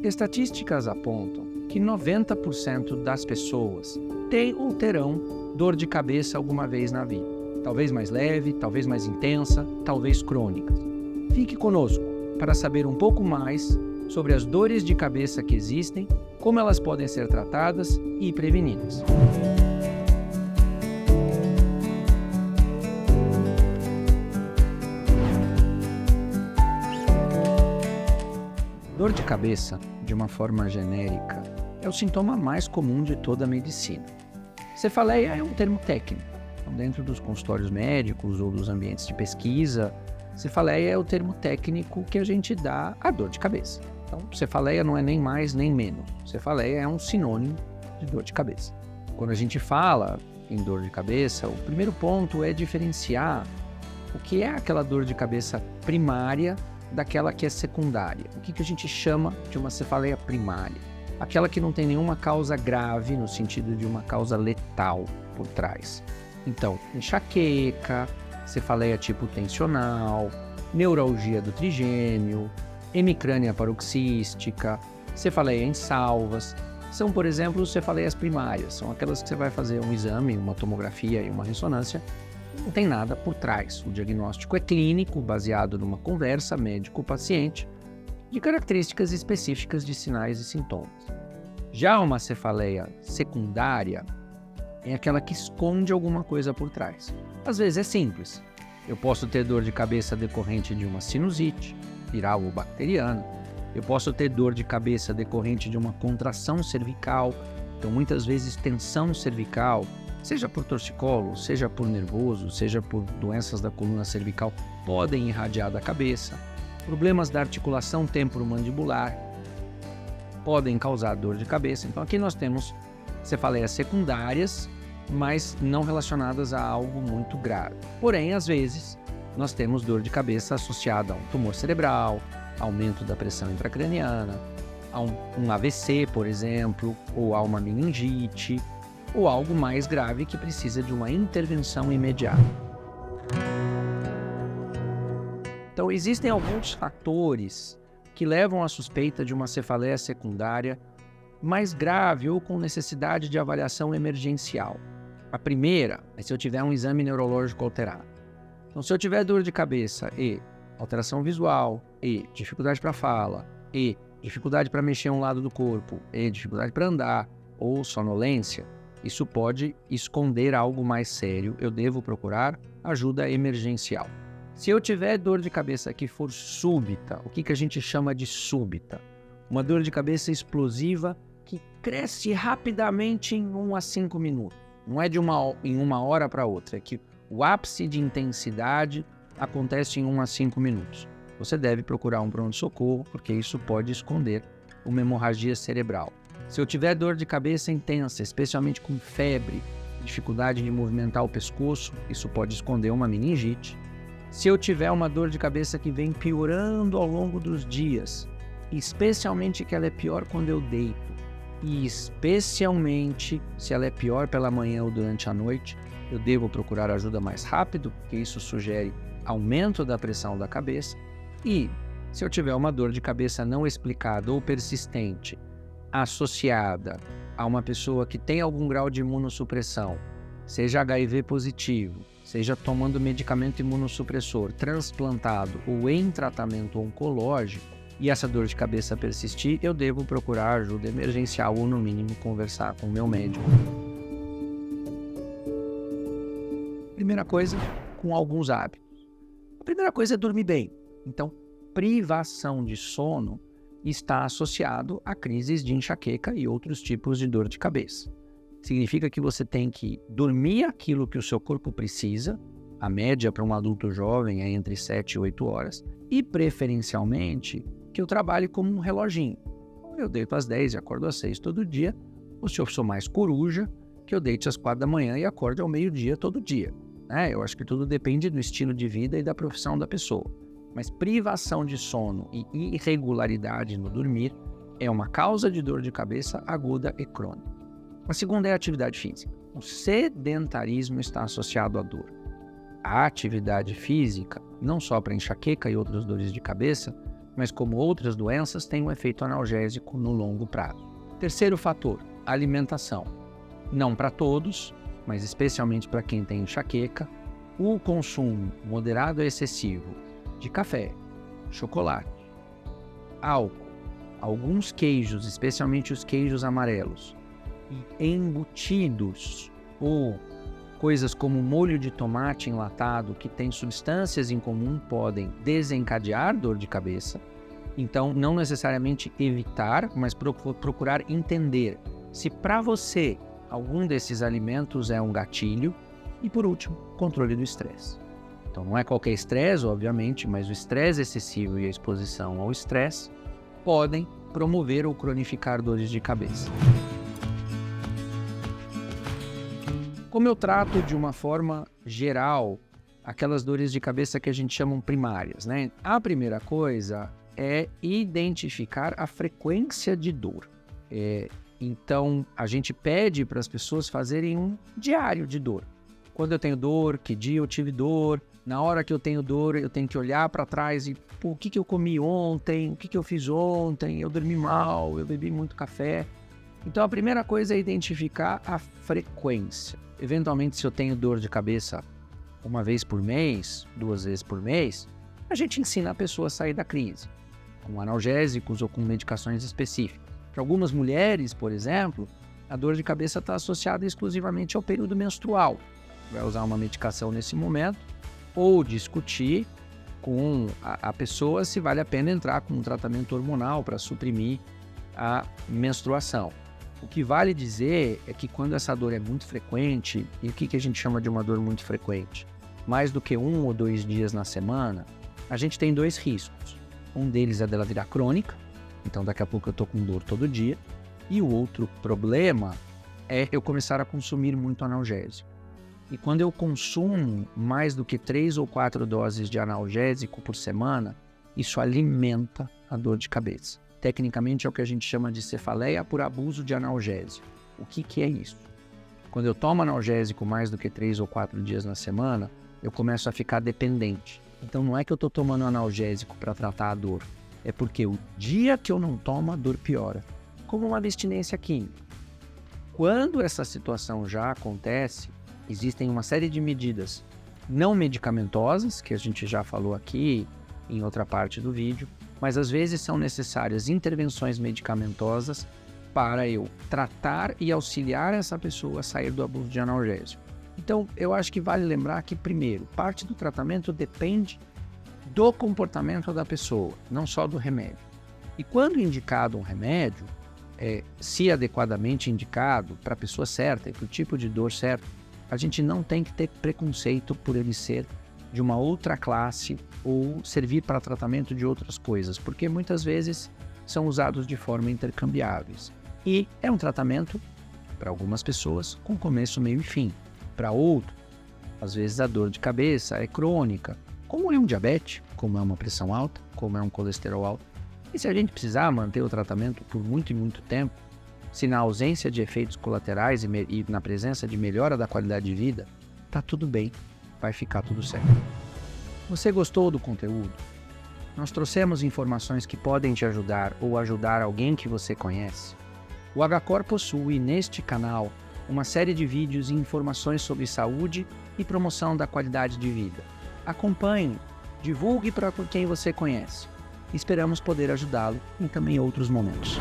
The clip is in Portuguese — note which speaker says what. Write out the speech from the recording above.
Speaker 1: Estatísticas apontam que 90% das pessoas têm ou terão dor de cabeça alguma vez na vida. Talvez mais leve, talvez mais intensa, talvez crônica. Fique conosco para saber um pouco mais sobre as dores de cabeça que existem, como elas podem ser tratadas e prevenidas. Dor de cabeça, de uma forma genérica, é o sintoma mais comum de toda a medicina. Cefaleia é um termo técnico. Então, dentro dos consultórios médicos ou dos ambientes de pesquisa, cefaleia é o termo técnico que a gente dá à dor de cabeça. Então, cefaleia não é nem mais nem menos. Cefaleia é um sinônimo de dor de cabeça. Quando a gente fala em dor de cabeça, o primeiro ponto é diferenciar o que é aquela dor de cabeça primária daquela que é secundária. O que a gente chama de uma cefaleia primária? Aquela que não tem nenhuma causa grave, no sentido de uma causa letal por trás. Então, enxaqueca, cefaleia tipo tensional, neuralgia do trigêmeo, hemicrânia paroxística, cefaleia em salvas. São, por exemplo, cefaleias primárias. São aquelas que você vai fazer um exame, uma tomografia e uma ressonância. Não tem nada por trás. O diagnóstico é clínico, baseado numa conversa médico-paciente, de características específicas de sinais e sintomas. Já uma cefaleia secundária é aquela que esconde alguma coisa por trás. Às vezes é simples. Eu posso ter dor de cabeça decorrente de uma sinusite, viral ou bacteriana. Eu posso ter dor de cabeça decorrente de uma contração cervical. Então, muitas vezes, tensão cervical, seja por torcicolo, seja por nervoso, seja por doenças da coluna cervical, podem irradiar da cabeça. Problemas da articulação temporomandibular podem causar dor de cabeça. Então, aqui nós temos cefaleias secundárias, mas não relacionadas a algo muito grave. Porém, às vezes, nós temos dor de cabeça associada a um tumor cerebral, aumento da pressão intracraniana, a um AVC, por exemplo, ou a uma meningite, ou algo mais grave que precisa de uma intervenção imediata. Então, existem alguns fatores que levam à suspeita de uma cefaleia secundária mais grave ou com necessidade de avaliação emergencial. A primeira é se eu tiver um exame neurológico alterado. Então, se eu tiver dor de cabeça e alteração visual, e dificuldade para fala, e dificuldade para mexer um lado do corpo, e dificuldade para andar, ou sonolência, isso pode esconder algo mais sério. Eu devo procurar ajuda emergencial. Se eu tiver dor de cabeça que for súbita, o que a gente chama de súbita? Uma dor de cabeça explosiva que cresce rapidamente em 1 a 5 minutos. Não é em uma hora para outra, é que o ápice de intensidade acontece em 1 a 5 minutos. Você deve procurar um pronto-socorro, porque isso pode esconder uma hemorragia cerebral. Se eu tiver dor de cabeça intensa, especialmente com febre, dificuldade de movimentar o pescoço, isso pode esconder uma meningite. Se eu tiver uma dor de cabeça que vem piorando ao longo dos dias, especialmente que ela é pior quando eu deito, e especialmente se ela é pior pela manhã ou durante a noite, eu devo procurar ajuda mais rápido, porque isso sugere aumento da pressão da cabeça. E se eu tiver uma dor de cabeça não explicada ou persistente, associada a uma pessoa que tem algum grau de imunossupressão, seja HIV positivo, seja tomando medicamento imunossupressor, transplantado ou em tratamento oncológico, e essa dor de cabeça persistir, eu devo procurar ajuda emergencial ou, no mínimo, conversar com o meu médico. Primeira coisa, com alguns hábitos. A primeira coisa é dormir bem. Então, privação de sono está associado a crises de enxaqueca e outros tipos de dor de cabeça. Significa que você tem que dormir aquilo que o seu corpo precisa. A média para um adulto jovem é entre 7 e 8 horas. E, preferencialmente, que eu trabalhe como um reloginho. Eu deito às 10 e acordo às 6 todo dia. Ou se eu sou mais coruja, que eu deite às 4 da manhã e acorde ao meio-dia todo dia. Eu acho que tudo depende do estilo de vida e da profissão da pessoa. Mas privação de sono e irregularidade no dormir é uma causa de dor de cabeça aguda e crônica. A segunda é a atividade física. O sedentarismo está associado à dor. A atividade física, não só para enxaqueca e outras dores de cabeça, mas como outras doenças, tem um efeito analgésico no longo prazo. Terceiro fator, alimentação. Não para todos, mas especialmente para quem tem enxaqueca, o consumo moderado e excessivo de café, chocolate, álcool, alguns queijos, especialmente os queijos amarelos, e embutidos ou coisas como molho de tomate enlatado, que tem substâncias em comum, podem desencadear dor de cabeça. Então, não necessariamente evitar, mas procurar entender se para você algum desses alimentos é um gatilho. E por último, controle do estresse. Então, não é qualquer estresse, obviamente, mas o estresse excessivo e a exposição ao estresse podem promover ou cronificar dores de cabeça. Como eu trato de uma forma geral aquelas dores de cabeça que a gente chama primárias, né? A primeira coisa é identificar a frequência de dor. Então, a gente pede para as pessoas fazerem um diário de dor. Quando eu tenho dor, que dia eu tive dor, na hora que eu tenho dor, eu tenho que olhar para trás e, o que eu comi ontem, o que eu fiz ontem, eu dormi mal, eu bebi muito café. Então, a primeira coisa é identificar a frequência. Eventualmente, se eu tenho dor de cabeça uma vez por mês, 2 vezes por mês, a gente ensina a pessoa a sair da crise, com analgésicos ou com medicações específicas. Para algumas mulheres, por exemplo, a dor de cabeça está associada exclusivamente ao período menstrual. Vai usar uma medicação nesse momento, ou discutir com a pessoa se vale a pena entrar com um tratamento hormonal para suprimir a menstruação. O que vale dizer é que quando essa dor é muito frequente, e o que a gente chama de uma dor muito frequente? Mais do que 1 ou 2 dias na semana, a gente tem 2 riscos. Um deles é dela virar crônica, então daqui a pouco eu estou com dor todo dia, e o outro problema é eu começar a consumir muito analgésico. E quando eu consumo mais do que 3 ou 4 doses de analgésico por semana, isso alimenta a dor de cabeça. Tecnicamente é o que a gente chama de cefaleia por abuso de analgésico. O que é isso? Quando eu tomo analgésico mais do que 3 ou 4 dias na semana, eu começo a ficar dependente. Então não é que eu estou tomando analgésico para tratar a dor, é porque o dia que eu não tomo, a dor piora. Como uma abstinência química. Quando essa situação já acontece, existem uma série de medidas não medicamentosas, que a gente já falou aqui em outra parte do vídeo, mas às vezes são necessárias intervenções medicamentosas para eu tratar e auxiliar essa pessoa a sair do abuso de analgésico. Então, eu acho que vale lembrar que, primeiro, parte do tratamento depende do comportamento da pessoa, não só do remédio. E quando indicado um remédio, se adequadamente indicado para a pessoa certa e para o tipo de dor certo, a gente não tem que ter preconceito por ele ser de uma outra classe ou servir para tratamento de outras coisas, porque muitas vezes são usados de forma intercambiáveis. E é um tratamento, para algumas pessoas, com começo, meio e fim. Para outro, às vezes a dor de cabeça é crônica, como é um diabetes, como é uma pressão alta, como é um colesterol alto. E se a gente precisar manter o tratamento por muito e muito tempo, se na ausência de efeitos colaterais e na presença de melhora da qualidade de vida, tá tudo bem, vai ficar tudo certo. Você gostou do conteúdo? Nós trouxemos informações que podem te ajudar ou ajudar alguém que você conhece? O HCor possui neste canal uma série de vídeos e informações sobre saúde e promoção da qualidade de vida. Acompanhe, divulgue para quem você conhece. Esperamos poder ajudá-lo em também outros momentos.